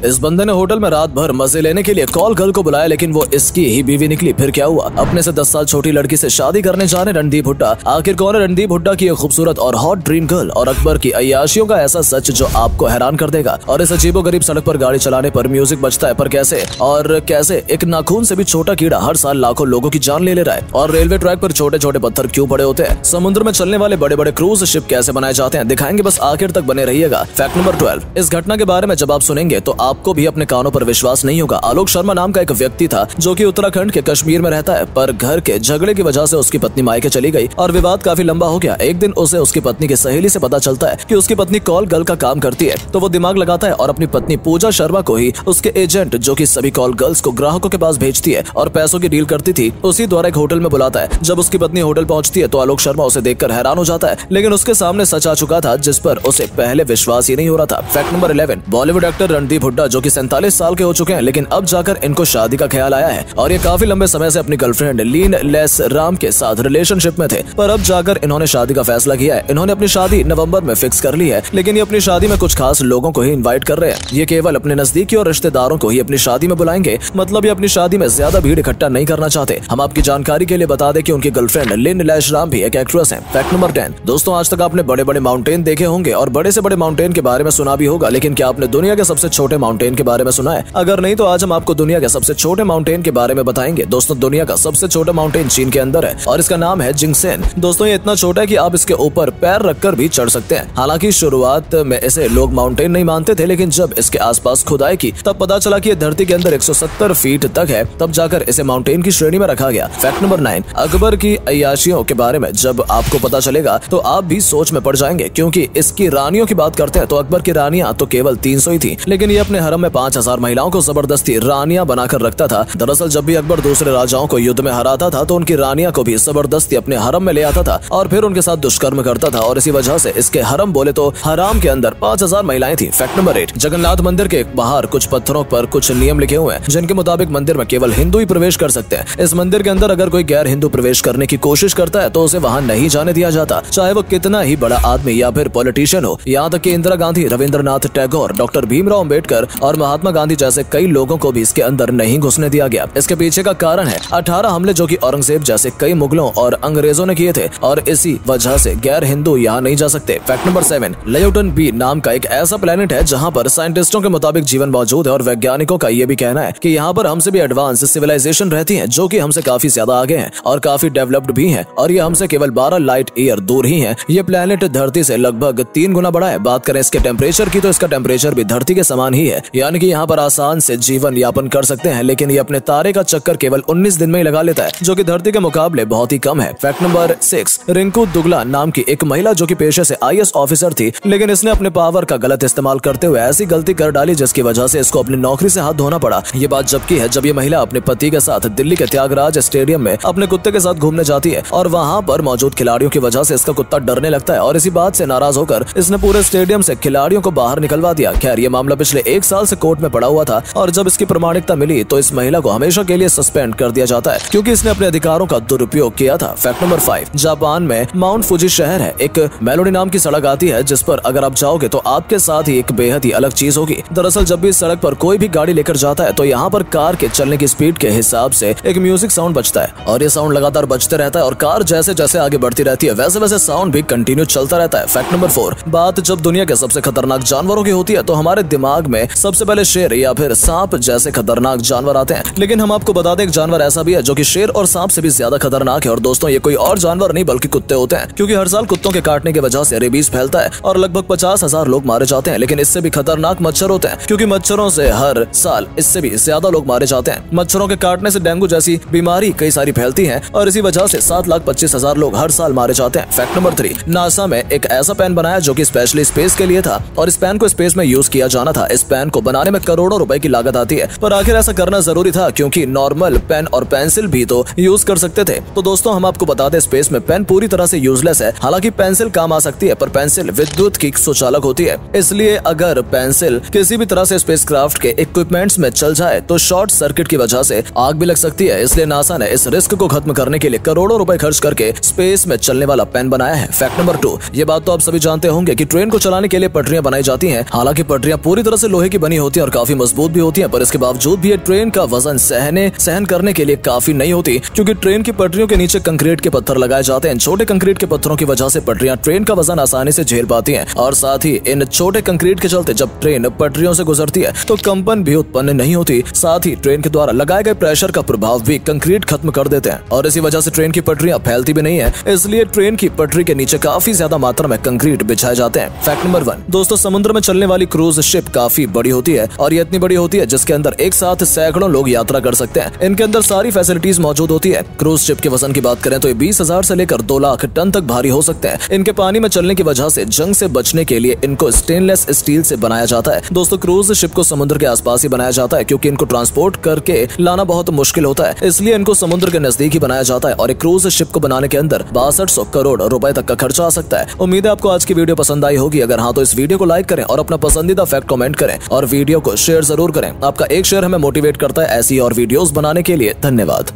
इस बंदे ने होटल में रात भर मजे लेने के लिए कॉल गर्ल को बुलाया, लेकिन वो इसकी ही बीवी निकली। फिर क्या हुआ? अपने से 10 साल छोटी लड़की से शादी करने जाने रणदीप हुड्डा। आखिर कौन है रणदीप हुड्डा की खूबसूरत और हॉट ड्रीम गर्ल और अकबर की अय्याशियों का ऐसा सच जो आपको हैरान कर देगा। और इस अजीबोगरीब सड़क पर गाड़ी चलाने पर म्यूजिक बजता है, पर कैसे? और कैसे एक नाखून से भी छोटा कीड़ा हर साल लाखों लोगों की जान ले रहा है? और रेलवे ट्रैक पर छोटे छोटे पत्थर क्यों पड़े होते हैं? समुद्र में चलने वाले बड़े बड़े क्रूज शिप कैसे बनाए जाते हैं? दिखाएंगे, बस आखिर तक बने रहिएगा। Fact number 12। इस घटना के बारे में जब आप सुनेंगे तो आपको भी अपने कानों पर विश्वास नहीं होगा। आलोक शर्मा नाम का एक व्यक्ति था जो कि उत्तराखंड के कश्मीर में रहता है, पर घर के झगड़े की वजह से उसकी पत्नी मायके चली गई और विवाद काफी लंबा हो गया। एक दिन उसे उसकी पत्नी की सहेली से पता चलता है कि उसकी पत्नी कॉल गर्ल का काम करती है, तो वो दिमाग लगाता है और अपनी पत्नी पूजा शर्मा को ही उसके एजेंट, जो कि सभी कॉल गर्ल्स को ग्राहकों के पास भेजती है और पैसों की डील करती थी, उसी द्वारा एक होटल में बुलाता है। जब उसकी पत्नी होटल पहुंचती है तो आलोक शर्मा उसे देखकर हैरान हो जाता है, लेकिन उसके सामने सच आ चुका था जिस पर उसे पहले विश्वास ही नहीं हो रहा था। Fact number 11। Bollywood actor Randeep Hooda जो कि 47 साल के हो चुके हैं, लेकिन अब जाकर इनको शादी का ख्याल आया है और ये काफी लंबे समय से अपनी गर्लफ्रेंड लीन लेस राम के साथ रिलेशनशिप में थे, पर अब जाकर इन्होंने शादी का फैसला किया है। इन्होंने अपनी शादी नवंबर में फिक्स कर ली है, लेकिन ये अपनी शादी में कुछ खास लोगों को ही इनवाइट कर रहे हैं। ये केवल अपने नजदीकी और रिश्तेदारों को ही अपनी शादी में बुलाएंगे, मतलब ये अपनी शादी में ज्यादा भीड़ इकट्ठा नहीं करना चाहते। हम आपकी जानकारी के लिए बता दें कि उनकी गर्लफ्रेंड लीन लेस राम भी एक एक्ट्रेस है। Fact number 10। दोस्तों, आज तक आपने बड़े बड़े माउंटेन देखे होंगे और बड़े से बड़े माउंटेन के बारे में सुना भी होगा, लेकिन क्या आपने दुनिया के सबसे छोटे माउंटेन के बारे में सुना है? अगर नहीं तो आज हम आपको दुनिया के सबसे छोटे माउंटेन के बारे में बताएंगे। दोस्तों, दुनिया का सबसे छोटा माउंटेन चीन के अंदर है और इसका नाम है जिंगसेन। दोस्तों, ये इतना छोटा है कि आप इसके ऊपर पैर रखकर भी चढ़ सकते हैं। हालांकि शुरुआत में इसे लोग माउंटेन नहीं मानते थे, लेकिन जब इसके आसपास खुदाई की तब पता चला कि ये धरती के अंदर 170 फीट तक है, तब जाकर इसे माउंटेन की श्रेणी में रखा गया। Fact number 9। अकबर की अय्याशियों के बारे में जब आपको पता चलेगा तो आप भी सोच में पड़ जाएंगे, क्योंकि इसकी रानियों की बात करते हैं तो अकबर की रानियां तो केवल 300 ही थी, लेकिन ये अपने हरम में 5000 महिलाओं को जबरदस्ती रानियां बनाकर रखता था। दरअसल जब भी अकबर दूसरे राजाओं को युद्ध में हराता था तो उनकी रानियां को भी जबरदस्ती अपने हरम में ले आता था और फिर उनके साथ दुष्कर्म करता था, और इसी वजह से इसके हरम बोले तो हराम के अंदर 5000 महिलाएं थी। Fact number 8। जगन्नाथ मंदिर के बाहर कुछ पत्थरों पर कुछ नियम लिखे हुए हैं, जिनके मुताबिक मंदिर में केवल हिंदू ही प्रवेश कर सकते हैं। इस मंदिर के अंदर अगर कोई गैर हिंदू प्रवेश करने की कोशिश करता है तो उसे वहाँ नहीं जाने दिया जाता, चाहे वो कितना ही बड़ा आदमी या फिर पॉलिटिशियन हो। यहाँ तक कि इंदिरा गांधी, रविंद्रनाथ टैगोर, डॉक्टर भीमराव अम्बेडकर और महात्मा गांधी जैसे कई लोगों को भी इसके अंदर नहीं घुसने दिया गया। इसके पीछे का कारण है 18 हमले जो कि औरंगजेब जैसे कई मुगलों और अंग्रेजों ने किए थे, और इसी वजह से गैर हिंदू यहाँ नहीं जा सकते। Fact number 7। लेउटन बी नाम का एक ऐसा प्लेनेट है जहाँ पर साइंटिस्टों के मुताबिक जीवन मौजूद है और वैज्ञानिकों का ये भी कहना है कि यहाँ पर हमसे भी एडवांस सिविलाइजेशन रहती है, जो कि हमसे काफी ज्यादा आगे हैं और काफी डेवलप्ड भी हैं, और ये हमसे केवल 12 लाइट ईयर दूर ही है। ये प्लेनेट धरती से लगभग 3 गुना बड़ा है। बात करें इसके टेम्परेचर की तो इसका टेम्परेचर भी धरती के समान ही है, यानी कि यहाँ पर आसान से जीवन यापन कर सकते हैं, लेकिन ये अपने तारे का चक्कर केवल 19 दिन में ही लगा लेता है, जो कि धरती के मुकाबले बहुत ही कम है। Fact number 6। रिंकू दुगला नाम की एक महिला जो कि पेशे से IAS ऑफिसर थी, लेकिन इसने अपने पावर का गलत इस्तेमाल करते हुए ऐसी गलती कर डाली जिसकी वजह से इसको अपनी नौकरी से हाथ धोना पड़ा। ये बात जब की है जब ये महिला अपने पति के साथ दिल्ली के त्यागराज स्टेडियम में अपने कुत्ते के साथ घूमने जाती है और वहाँ पर मौजूद खिलाड़ियों की वजह से इसका कुत्ता डरने लगता है, और इसी बात से नाराज होकर इसने पूरे स्टेडियम से खिलाड़ियों को बाहर निकलवा दिया। खैर, ये मामला पिछले 1 साल से कोर्ट में पड़ा हुआ था, और जब इसकी प्रमाणिकता मिली तो इस महिला को हमेशा के लिए सस्पेंड कर दिया जाता है, क्योंकि इसने अपने अधिकारों का दुरुपयोग किया था। Fact number 5। जापान में माउंट फुजी शहर है, एक मेलोडी नाम की सड़क आती है जिस पर अगर आप जाओगे तो आपके साथ ही एक बेहद ही अलग चीज होगी। दरअसल जब भी इस सड़क पर कोई भी गाड़ी लेकर जाता है तो यहाँ पर कार के चलने की स्पीड के हिसाब से एक म्यूजिक साउंड बजता है, और ये साउंड लगातार बजते रहता है, और कार जैसे जैसे आगे बढ़ती रहती है वैसे वैसे साउंड भी कंटिन्यू चलता रहता है। Fact number 4। बात जब दुनिया के सबसे खतरनाक जानवरों की होती है तो हमारे दिमाग में सबसे पहले शेर या फिर सांप जैसे खतरनाक जानवर आते हैं, लेकिन हम आपको बता दें एक जानवर ऐसा भी है जो कि शेर और सांप से भी ज्यादा खतरनाक है। और दोस्तों, ये कोई और जानवर नहीं बल्कि कुत्ते होते हैं, क्योंकि हर साल कुत्तों के काटने की वजह से रेबीज फैलता है और लगभग 50,000 लोग मारे जाते हैं। लेकिन इससे भी खतरनाक मच्छर होते हैं, क्योंकि मच्छरों से हर साल इससे भी ज्यादा लोग मारे जाते हैं। मच्छरों के काटने से डेंगू जैसी बीमारी कई सारी फैलती है, और इसी वजह से 7,25,000 लोग हर साल मारे जाते हैं। Fact number 3। नासा में एक ऐसा पेन बनाया जो कि स्पेशली स्पेस के लिए था, और इस पेन को स्पेस में यूज किया जाना था। इस पेन को बनाने में करोड़ों रुपए की लागत आती है, पर आखिर ऐसा करना जरूरी था, क्योंकि नॉर्मल पेन और पेंसिल भी तो यूज कर सकते थे। तो दोस्तों, हम आपको बता दें स्पेस में पेन पूरी तरह से यूजलेस है। हालांकि पेंसिल काम आ सकती है, पर पेंसिल विद्युत की सुचालक होती है, इसलिए अगर पेंसिल किसी भी तरह से स्पेसक्राफ्ट के इक्विपमेंट्स में चल जाए तो शॉर्ट सर्किट की वजह से आग भी लग सकती है। इसलिए नासा ने इस रिस्क को खत्म करने के लिए करोड़ों रुपए खर्च करके स्पेस में चलने वाला पेन बनाया है। Fact number 2। ये बात तो आप सभी जानते होंगे कि ट्रेन को चलाने के लिए पटरियां बनाई जाती हैं। हालांकि पटरियां पूरी तरह से लोहे लोहे की बनी होती है और काफी मजबूत भी होती है, पर इसके बावजूद भी ये ट्रेन का वजन सहन करने के लिए काफी नहीं होती, क्योंकि ट्रेन की पटरियों के नीचे कंक्रीट के पत्थर लगाए जाते हैं। छोटे कंक्रीट के पत्थरों की वजह से पटरियां ट्रेन का वजन आसानी से झेल पाती हैं और साथ ही इन छोटे कंक्रीट के चलते जब ट्रेन पटरियों से गुजरती है तो कंपन भी उत्पन्न नहीं होती। साथ ही ट्रेन के द्वारा लगाए गए प्रेशर का प्रभाव भी कंक्रीट खत्म कर देते हैं और इसी वजह से ट्रेन की पटरियां फैलती भी नहीं है। इसलिए ट्रेन की पटरी के नीचे काफी ज्यादा मात्रा में कंक्रीट बिछाए जाते हैं। फैक्ट नंबर 1 दोस्तों, समुद्र में चलने वाली क्रूज शिप काफी बड़ी होती है और ये इतनी बड़ी होती है जिसके अंदर एक साथ सैकड़ों लोग यात्रा कर सकते हैं। इनके अंदर सारी फैसिलिटीज मौजूद होती है। क्रूज शिप के वजन की बात करें तो ये 20,000 से लेकर 2 लाख टन तक भारी हो सकते हैं। इनके पानी में चलने की वजह से जंग से बचने के लिए इनको स्टेनलेस स्टील से बनाया जाता है। दोस्तों, क्रूज शिप को समुद्र के आसपास ही बनाया जाता है क्योंकि इनको ट्रांसपोर्ट करके लाना बहुत मुश्किल होता है, इसलिए इनको समुद्र के नजदीक ही बनाया जाता है और एक क्रूज शिप को बनाने के अंदर 6200 करोड़ रुपए तक का खर्चा आ सकता है। उम्मीद है आपको आज की वीडियो पसंद आई होगी। अगर हाँ तो इस वीडियो को लाइक करें और अपना पसंदीदा फैक्ट कमेंट करें और वीडियो को शेयर जरूर करें। आपका एक शेयर हमें मोटिवेट करता है ऐसी और वीडियोस बनाने के लिए। धन्यवाद।